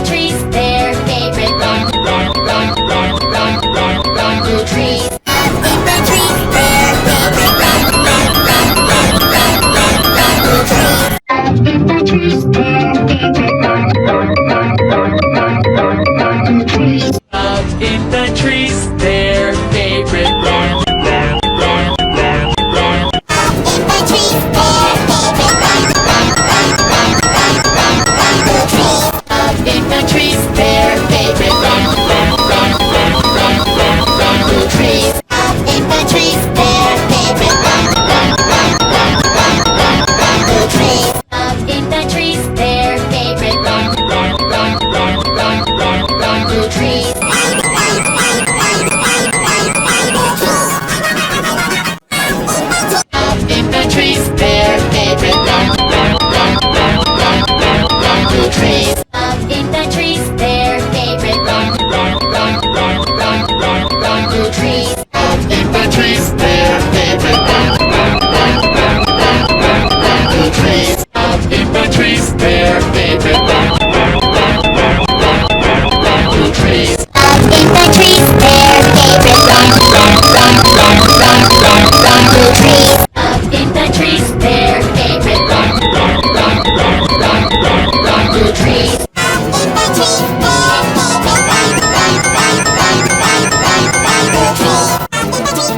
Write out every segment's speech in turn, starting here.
the trees, their favorite run, run, run, run, run, run, run through trees. Up in the trees, their favorite run, run, run, run, run, run, run through trees. Up in the trees, their favorite run, run, run, run, run, run, run through trees. Up in the trees, their favorite run, run, run, run, run. Up in the trees, their favorite run, run, run, run, run, run, run through trees. Up in the trees, their favorite run, run, run, run, run, run, run through trees. Up in the trees, their favorite run, run, run, run, run, run, run through trees. Up in the trees, their favorite run, run, run, run, run, run, run through trees. Up in the trees, their favorite run, run, run, run, run, run, run through trees. Up in the trees, their favorite run, run, run, run, run, run, run through trees. Up in the trees, their favorite run, run, run, run, run, run, run through trees. Up in the trees, their favorite run, run, run, run, run, run, run through trees. Up in the trees, their favorite run, run, run, run, run, run, run through trees. Up in the trees, their favorite run, run, run, run, run, run, run through trees. Up in the trees, their favorite run, run, run, run, run, run, run through trees. Up in the trees, their favorite run, run, run, run, run, run, run through trees. Up in the trees, their favorite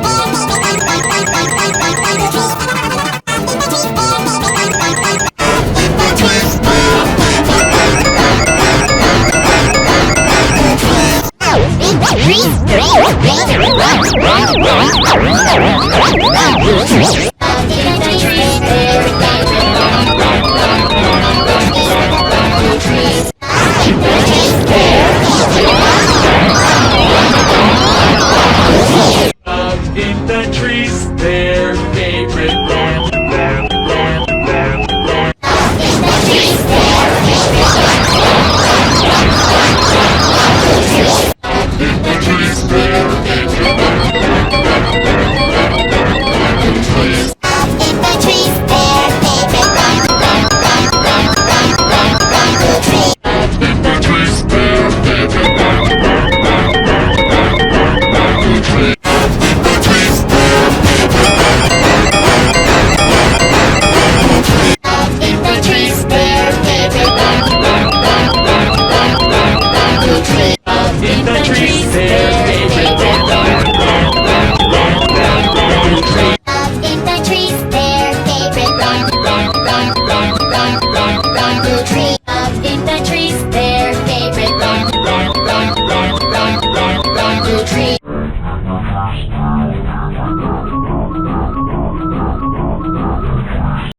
run, run, run, run, run. Up in the trees, their favorite run, run, run, run, run, run, run through trees. Up in the trees, their favorite run, run, run, run, run, run, run.